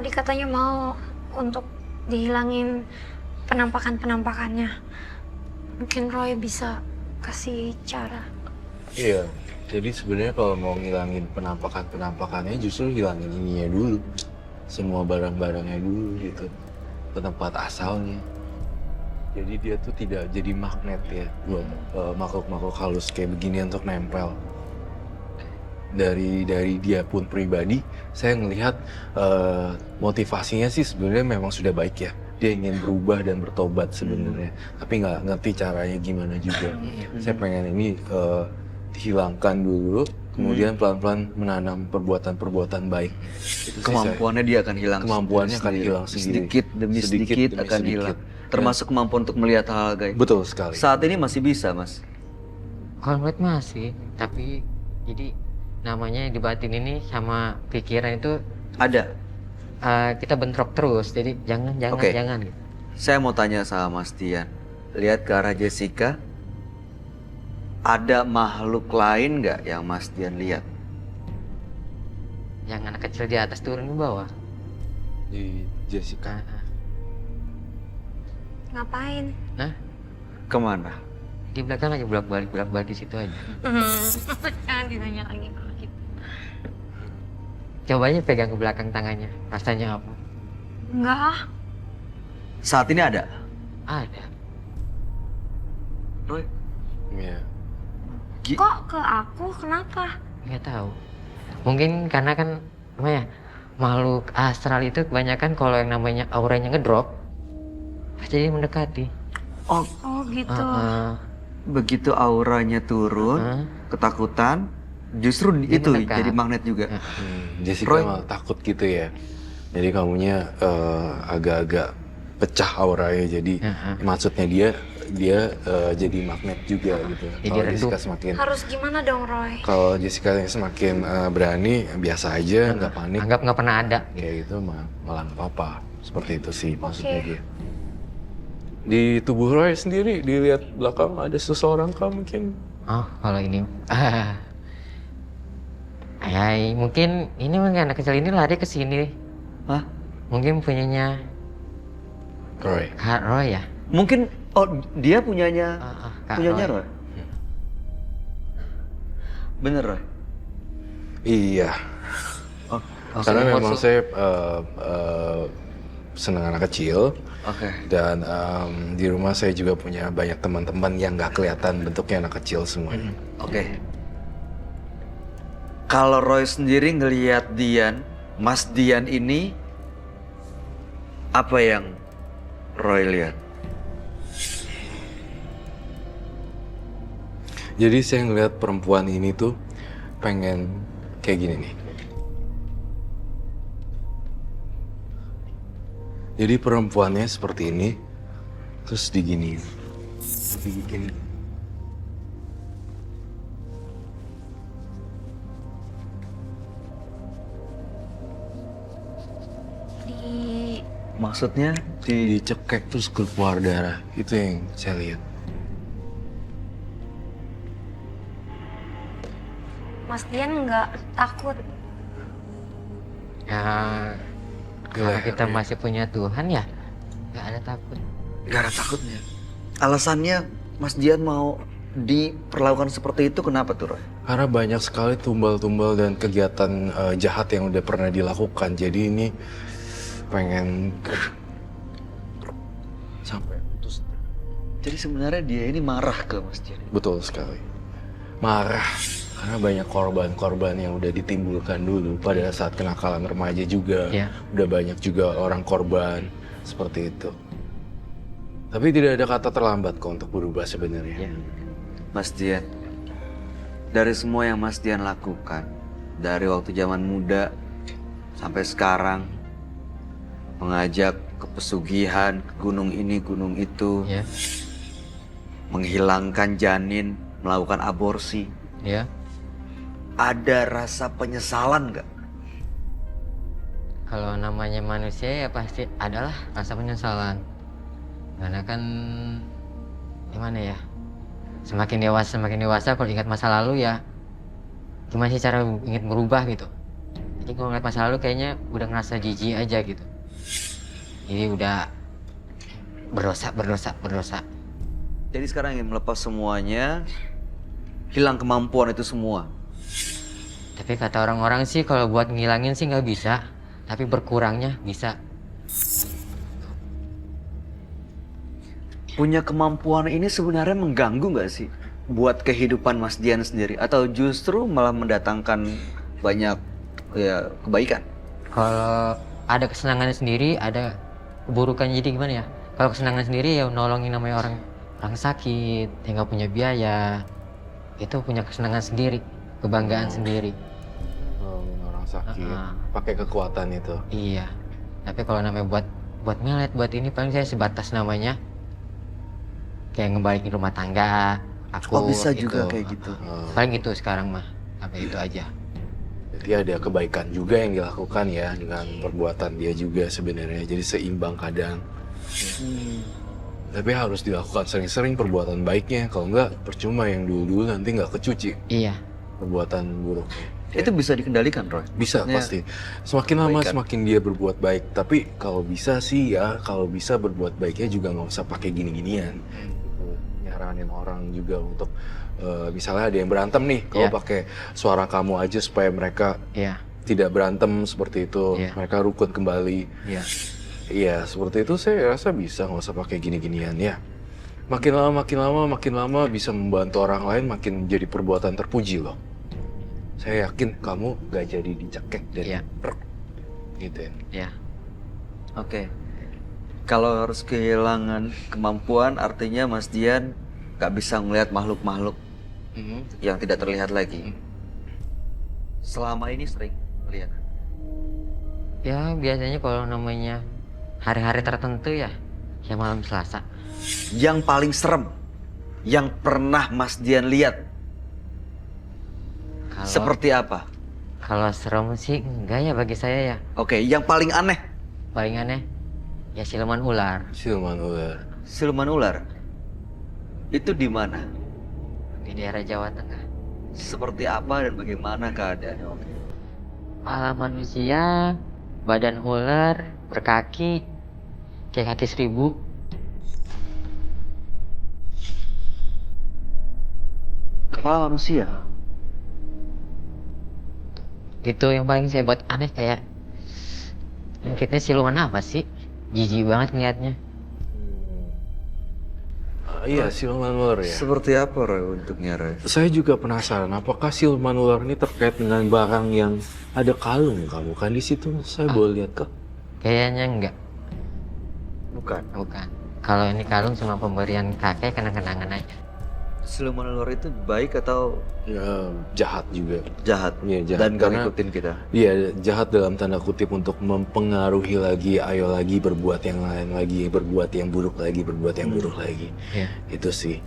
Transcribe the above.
tadi katanya mau untuk dihilangin penampakannya. Mungkin Roy bisa kasih cara. Iya, jadi sebenarnya kalau mau ngilangin penampakannya justru hilangin ininya dulu. Semua barang-barangnya dulu gitu, ke tempat asalnya. Jadi dia tuh tidak jadi magnet ya buat makhluk-makhluk halus kayak begini untuk nempel. Dari dia pun pribadi, saya ngelihat motivasinya sih sebenarnya memang sudah baik ya. Dia ingin berubah dan bertobat sebenarnya, tapi nggak ngerti caranya gimana juga. Saya pengen ini dihilangkan dulu, kemudian pelan-pelan menanam perbuatan-perbuatan baik. Itu sih Kemampuannya dia akan hilang. Kemampuannya akan hilang sendiri. Sedikit demi sedikit akan hilang. Termasuk kemampuan untuk melihat hal gaib. Betul sekali. Saat ini masih bisa, Mas. Kalau menurut masih, tapi jadi namanya di batin ini sama pikiran itu Ada. Kita bentrok terus. Jadi jangan Oke. jangan gitu. Saya mau tanya sama Mas Dian. Lihat ke arah Jessica. Ada makhluk lain nggak yang Mas Dian lihat? Yang anak kecil di atas turun ke bawah. Di Jessica. Ngapain? Nah, Kemana? di belakang aja bolak-balik di situ aja. Jangan ditanya lagi kalau gitu. Coba aja pegang ke belakang tangannya. Rasanya apa? Enggak ah. Saat ini ada? Ada. Roy? Iya. Kok ke aku? Kenapa? Nggak tahu. Mungkin karena kan apa ya, makhluk astral itu kebanyakan kalau yang namanya auranya ngedrop jadi mendekati. Oh, Oh gitu. begitu auranya turun, ketakutan, justru Dia itu mendekat. jadi magnet juga. Jessica Roy. malah takut gitu ya. Jadi kamunya agak-agak pecah auranya. Jadi maksudnya dia jadi magnet juga gitu. Jadi Kalau redup. Jessica semakin Harus gimana dong Roy? kalau Jessica yang semakin berani, biasa aja, nggak panik. Anggap nggak pernah ada. Kayak gitu malah nggak apa-apa. Seperti itu sih maksudnya Oke. dia. Di tubuh Roy sendiri dilihat belakang ada seseorang kah mungkin? Oh, kalau ini mungkin ini anak kecil ini lari ke sini. Hah? Mungkin punyanya Roy. Kak Roy ya? Mungkin, dia punyanya, Kak punyanya Roy. Roy? Bener Roy? Iya. Oh, Karena Maksudnya memang saya senang anak kecil. Oke. Dan di rumah saya juga punya banyak teman-teman yang nggak kelihatan bentuknya anak kecil semuanya. Oke. Kalau Roy sendiri ngelihat Dian, Mas Dian ini, apa yang Roy lihat? Jadi saya ngeliat perempuan ini tuh pengen kayak gini nih. Jadi perempuannya seperti ini, terus diginiin. Digini. Di Maksudnya Dicekek terus keluar darah. Itu yang saya lihat. Mas Dian nggak takut. Ya, kalau kita masih punya Tuhan ya nggak ada takut. gak ada takutnya. Alasannya Mas Dian mau diperlakukan seperti itu kenapa tuh Roy? Karena banyak sekali tumbal-tumbal dan kegiatan jahat yang udah pernah dilakukan. Jadi ini pengen sampai putus. Jadi sebenarnya dia ini marah ke Mas Dian. Betul sekali. Marah. Karena banyak korban-korban yang udah ditimbulkan dulu pada saat kenakalan remaja juga. Iya. Udah banyak juga orang korban seperti itu. Tapi tidak ada kata terlambat kok untuk berubah sebenarnya. Mas Dian, dari semua yang Mas Dian lakukan, dari waktu zaman muda sampai sekarang, mengajak ke pesugihan, ke gunung ini, gunung itu, Ya, menghilangkan janin, melakukan aborsi, ya. ada rasa penyesalan nggak? Kalau namanya manusia ya pasti adalah rasa penyesalan. Karena kan gimana ya? Semakin dewasa kalau ingat masa lalu ya gimana sih cara ingin berubah gitu. Jadi kalau ngeliat masa lalu kayaknya udah ngerasa jijik aja gitu. Jadi udah berdosa. Jadi sekarang ingin melepas semuanya, hilang kemampuan itu semua. Tapi kata orang-orang sih kalau buat ngilangin sih nggak bisa, tapi berkurangnya bisa. Punya kemampuan ini sebenarnya mengganggu nggak sih buat kehidupan Mas Dian sendiri? Atau justru malah mendatangkan banyak ya kebaikan? Kalau ada kesenangannya sendiri, ada keburukannya. Jadi gimana ya? Kalau kesenangan sendiri ya nolongin namanya orang sakit, yang nggak punya biaya, itu punya kesenangan sendiri, kebanggaan sendiri. Orang sakit, pakai kekuatan itu. Iya. Tapi kalau namanya buat melet, buat ini paling saya sebatas namanya kayak ngebalikin rumah tangga. Aku Oh bisa gitu. juga kayak gitu. Paling itu sekarang mah, sampai itu aja. Jadi ada kebaikan juga yang dilakukan ya dengan perbuatan dia juga sebenarnya. Jadi seimbang kadang. Tapi harus dilakukan sering-sering perbuatan baiknya. Kalau enggak percuma yang dulu-dulu nanti nggak kecuci Iya. perbuatan buruknya. Itu bisa dikendalikan, Roy? Bisa Maksudnya, pasti. Semakin lama kebaikan. semakin dia berbuat baik. Tapi kalau bisa sih ya, kalau bisa berbuat baiknya juga nggak usah pakai gini-ginian. Gitu. Nyaranin orang juga untuk misalnya ada yang berantem nih, kalau Iya. pakai suara kamu aja supaya mereka Iya. tidak berantem seperti itu. Iya. Mereka rukun kembali. Iya. Iya, seperti itu saya rasa bisa, nggak usah pakai gini-ginian ya. Makin lama bisa membantu orang lain, makin jadi perbuatan terpuji loh. Saya yakin kamu gak jadi dicekek dan Iya. gitu ya. Iya. Oke. Kalau harus kehilangan kemampuan, artinya Mas Dian nggak bisa melihat makhluk-makhluk yang tidak terlihat lagi. Selama ini sering melihat. Ya biasanya kalau namanya hari-hari tertentu ya malam Selasa. Yang paling serem, yang pernah Mas Dian lihat, Kalau seperti apa? kalau serem sih enggak ya bagi saya ya. Oke, yang paling aneh, Paling aneh ya siluman ular Siluman ular. siluman ular. Itu di mana? di daerah Jawa Tengah. Seperti apa dan bagaimana keadaannya? Kepala manusia, badan ular, berkaki, kayak kaki 1000. Kepala manusia. Gitu yang paling saya buat aneh kayak mungkinnya siluman apa sih? Jijik banget ngeliatnya. Iya, siluman ular ya. Seperti apa Roy bentuknya Roy? Saya juga penasaran, apakah siluman ular ini terkait dengan barang yang ada kalung kamu kan di situ? Saya boleh lihat kok. Kayaknya enggak, Bukan. bukan. Kalau ini kalung cuma pemberian kakek kenang-kenangan aja. Siluman ular itu baik atau Ya, jahat juga. jahat? Iya, jahat. Dan gak Karena- ngikutin kita. Iya, jahat dalam tanda kutip untuk mempengaruhi lagi, ayo lagi berbuat yang lain lagi, berbuat yang buruk lagi, berbuat yang buruk lagi. Iya. Itu sih.